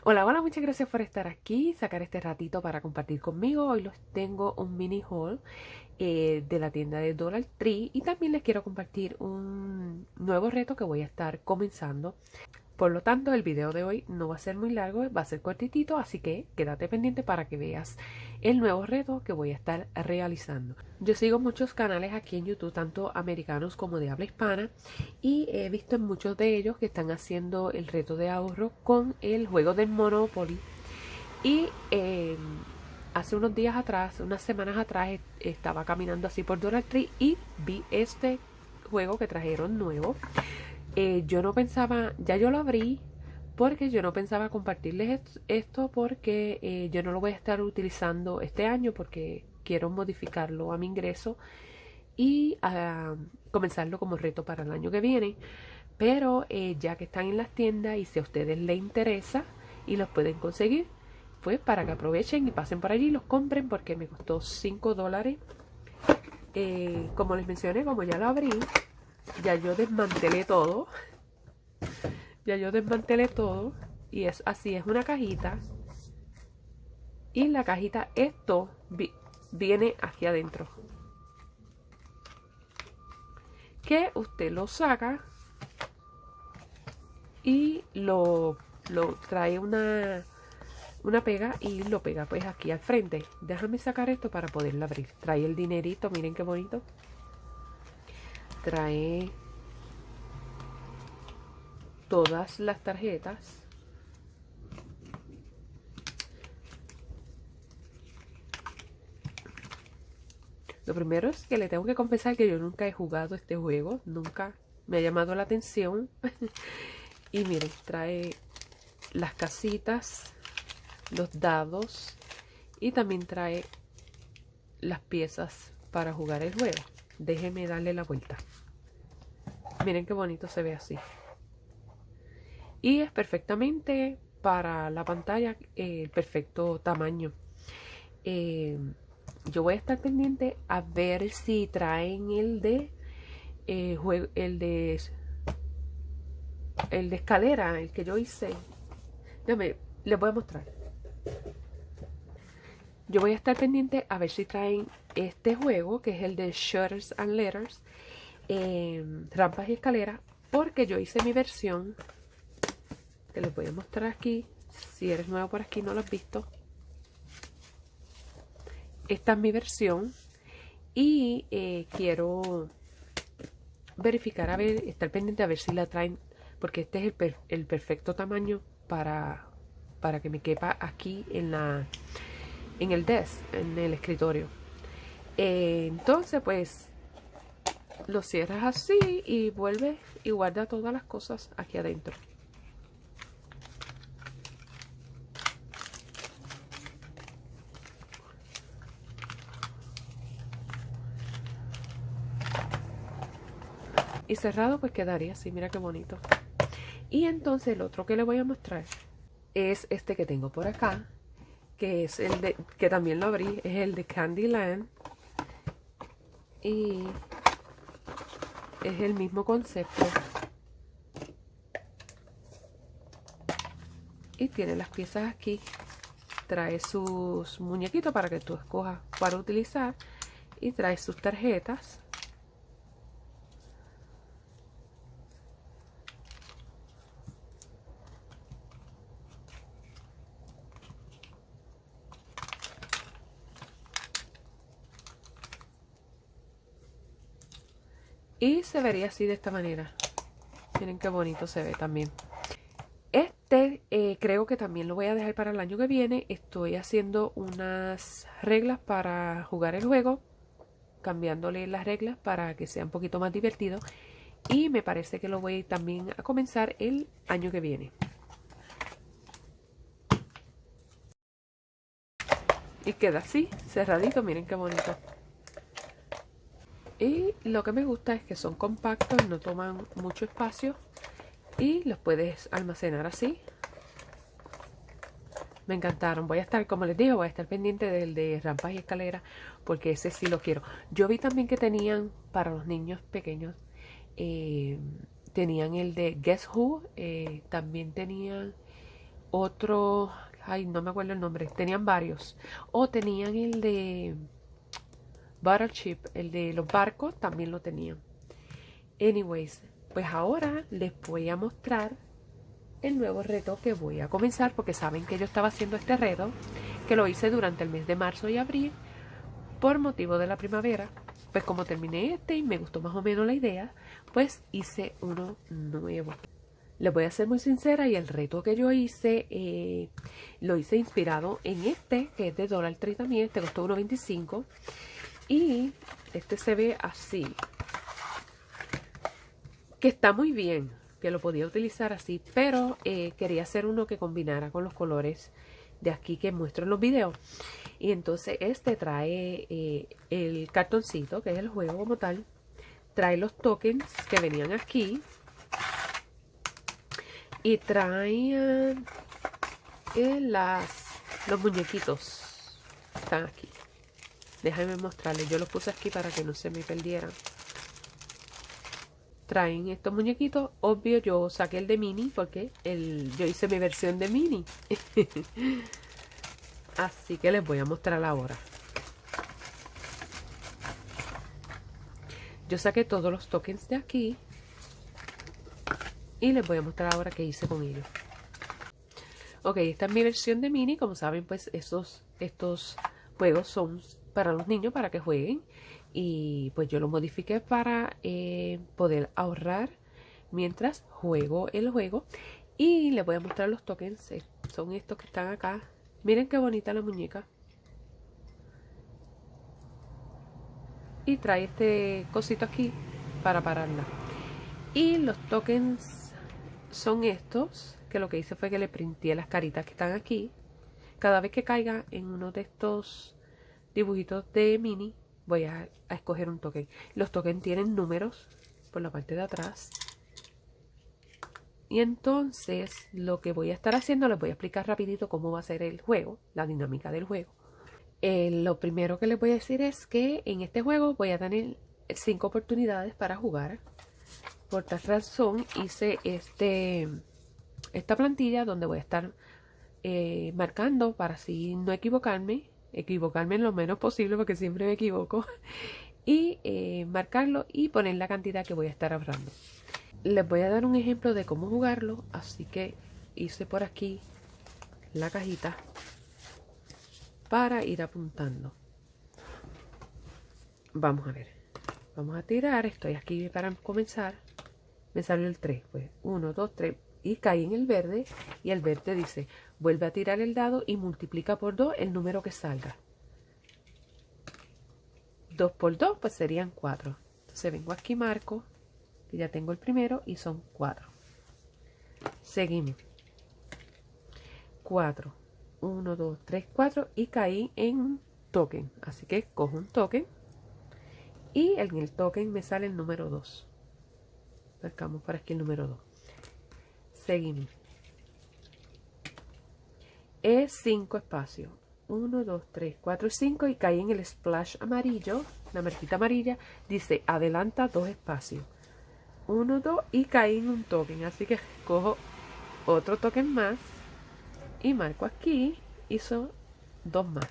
Hola, hola, muchas gracias por estar aquí, sacar este ratito para compartir conmigo. Hoy les tengo un mini haul de la tienda de Dollar Tree y también les quiero compartir un nuevo reto que voy a estar comenzando. Por lo tanto, el video de hoy no va a ser muy largo, va a ser cortitito, así que quédate pendiente para que veas el nuevo reto que voy a estar realizando. Yo sigo muchos canales aquí en YouTube, tanto americanos como de habla hispana, y he visto en muchos de ellos que están haciendo el reto de ahorro con el juego del Monopoly. Y hace unos días atrás, unas semanas atrás, estaba caminando así por Dollar Tree y vi este juego que trajeron nuevo. Yo no pensaba, ya yo lo abrí porque yo no pensaba compartirles esto porque yo no lo voy a estar utilizando este año porque quiero modificarlo a mi ingreso y comenzarlo como reto para el año que viene. Pero ya que están en las tiendas y si a ustedes les interesa y los pueden conseguir, pues para que aprovechen y pasen por allí y los compren porque me costó $5. Como les mencioné, como ya lo abrí, ya yo desmantelé todo. Ya yo desmantelé todo y es así, es una cajita y la cajita esto viene aquí adentro, que usted lo saca y lo trae una pega y lo pega pues aquí al frente. Déjame sacar esto para poderlo abrir. Trae el dinerito, miren qué bonito. Trae todas las tarjetas. Lo primero es que le tengo que confesar que yo nunca he jugado este juego, nunca me ha llamado la atención. Y miren, trae las casitas, los dados y también trae las piezas para jugar el juego. Déjenme darle la vuelta. Miren qué bonito se ve así. Y es perfectamente para la pantalla el perfecto tamaño. Yo voy a estar pendiente a ver si traen el de el de escalera, el que yo hice. Déjame, les voy a mostrar. Yo voy a estar pendiente a ver si traen este juego, que es el de Shutters and Letters, rampas y escaleras, porque yo hice mi versión, que les voy a mostrar aquí. Si eres nuevo por aquí no lo has visto, esta es mi versión y quiero verificar, a ver, estar pendiente a ver si la traen, porque este es el perfecto tamaño para que me quepa aquí en el desk, en el escritorio. Entonces pues lo cierras así y vuelves y guarda todas las cosas aquí adentro. Y cerrado pues quedaría así, mira qué bonito. Y entonces el otro que le voy a mostrar es este que tengo por acá, que es el de, que también lo abrí, es el de Candyland. Y es el mismo concepto. Y tiene las piezas aquí. Trae sus muñequitos para que tú escojas para utilizar. Y trae sus tarjetas. Y se vería así de esta manera. Miren qué bonito se ve también. Este creo que también lo voy a dejar para el año que viene. Estoy haciendo unas reglas para jugar el juego, cambiándole las reglas para que sea un poquito más divertido. Y me parece que lo voy también a comenzar el año que viene. Y queda así, cerradito, miren qué bonito. Y lo que me gusta es que son compactos, no toman mucho espacio y los puedes almacenar así. Me encantaron. Voy a estar, como les dije, voy a estar pendiente del de rampas y escaleras porque ese sí lo quiero. Yo vi también que tenían para los niños pequeños, tenían el de Guess Who, también tenían otro, ay, no me acuerdo el nombre, tenían varios. O tenían el de Battleship, el de los barcos, también lo tenían. Anyways, pues ahora les voy a mostrar el nuevo reto que voy a comenzar, porque saben que yo estaba haciendo este reto, que lo hice durante el mes de marzo y abril, por motivo de la primavera. Pues como terminé este y me gustó más o menos la idea, pues hice uno nuevo. Les voy a ser muy sincera, y el reto que yo hice, lo hice inspirado en este, que es de Dollar Tree también. Este costó $1.25 y este se ve así, que está muy bien, que lo podía utilizar así, pero quería hacer uno que combinara con los colores de aquí que muestro en los videos. Y entonces este trae el cartoncito, que es el juego como tal, trae los tokens que venían aquí, y trae los muñequitos, están aquí. Déjenme mostrarles, yo los puse aquí para que no se me perdieran. Traen estos muñequitos. Obvio, yo saqué el de Minnie porque yo hice mi versión de Minnie. Así que les voy a mostrar ahora. Yo saqué todos los tokens de aquí y les voy a mostrar ahora qué hice con ellos. Ok, esta es mi versión de Minnie. Como saben, pues estos juegos son para los niños, para que jueguen. Y pues yo lo modifiqué para poder ahorrar mientras juego el juego. Y les voy a mostrar los tokens. Son estos que están acá. Miren qué bonita la muñeca. Y trae este cosito aquí para pararla. Y los tokens son estos, que lo que hice fue que le printé las caritas que están aquí. Cada vez que caiga en uno de estos dibujitos de Minnie, voy a escoger un token. Los tokens tienen números por la parte de atrás. Y entonces lo que voy a estar haciendo, les voy a explicar rapidito cómo va a ser el juego, la dinámica del juego. Lo primero que les voy a decir es que en este juego voy a tener 5 oportunidades para jugar. Por tal razón hice esta plantilla donde voy a estar marcando para así no equivocarme lo menos posible, porque siempre me equivoco, y marcarlo y poner la cantidad que voy a estar ahorrando. Les voy a dar un ejemplo de cómo jugarlo, así que hice por aquí la cajita para ir apuntando. Vamos a ver, vamos a tirar, estoy aquí para comenzar. Me salió el 3, pues 1, 2, 3, y caí en el verde, y el verde dice, vuelve a tirar el dado y multiplica por 2 el número que salga. 2 por 2, pues serían 4. Entonces vengo aquí, marco, que ya tengo el primero, y son 4. Seguimos. 4, 1, 2, 3, 4, y caí en un token. Así que cojo un token, y en el token me sale el número 2. Marcamos por aquí el número 2. Seguimos. Es 5 espacios. 1, 2, 3, 4, 5, y caí en el splash amarillo. La marquita amarilla dice adelanta 2 espacios. 1, 2, y caí en un token. Así que cojo otro token más y marco aquí, y son 2 más.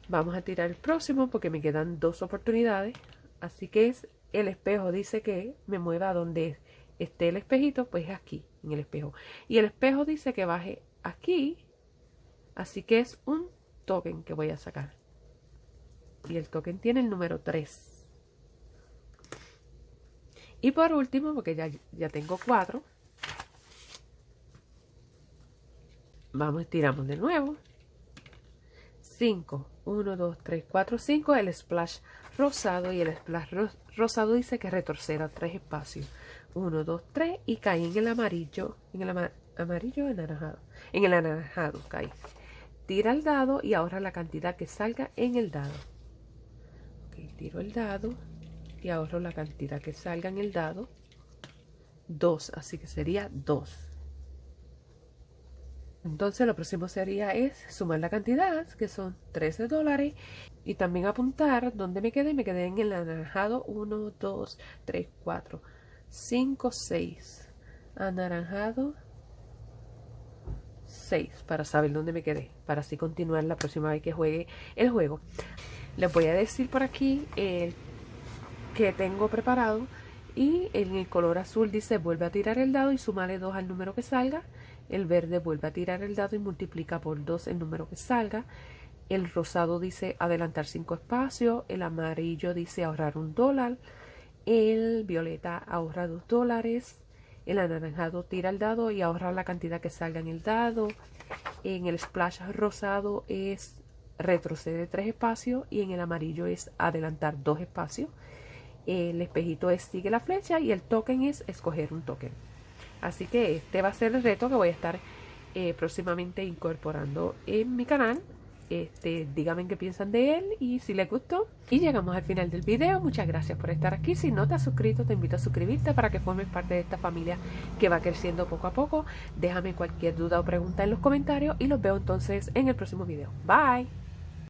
Vamos a tirar el próximo porque me quedan 2 oportunidades. Así que el espejo dice que me mueva donde esté el espejito, pues aquí, en el espejo. Y el espejo dice que baje aquí, así que es un token que voy a sacar. Y el token tiene el número 3. Y por último, porque ya tengo 4, vamos, tiramos de nuevo. 5, 1, 2, 3, 4, 5, el splash rosado, y el splash rosado dice que retroceda 3 espacios. 1, 2, 3, y caí en el amarillo, amarillo anaranjado, en el anaranjado caí. Tira el dado y ahorra la cantidad que salga en el dado. Ok, tiro el dado y ahorro la cantidad que salga en el dado. 2, así que sería 2. Entonces lo próximo sería sumar la cantidad, que son $13, y también apuntar donde me quedé en el anaranjado. 1, 2, 3, 4, 5, 6. Anaranjado 6 para saber dónde me quedé, para así continuar la próxima vez que juegue el juego. Les voy a decir por aquí el que tengo preparado, y en el color azul dice vuelve a tirar el dado y súmale 2 al número que salga. El verde vuelve a tirar el dado y multiplica por 2 el número que salga. El rosado dice adelantar 5 espacios. El amarillo dice ahorrar $1. El violeta ahorra $2. El anaranjado tira el dado y ahorra la cantidad que salga en el dado. En el splash rosado es retrocede 3 espacios y en el amarillo es adelantar 2 espacios. El espejito es sigue la flecha y el token es escoger un token. Así que este va a ser el reto que voy a estar próximamente incorporando en mi canal. Díganme qué piensan de él y si les gustó. Y llegamos al final del video. Muchas gracias por estar aquí. Si no te has suscrito, te invito a suscribirte para que formes parte de esta familia que va creciendo poco a poco. Déjame cualquier duda o pregunta en los comentarios y los veo entonces en el próximo video. Bye.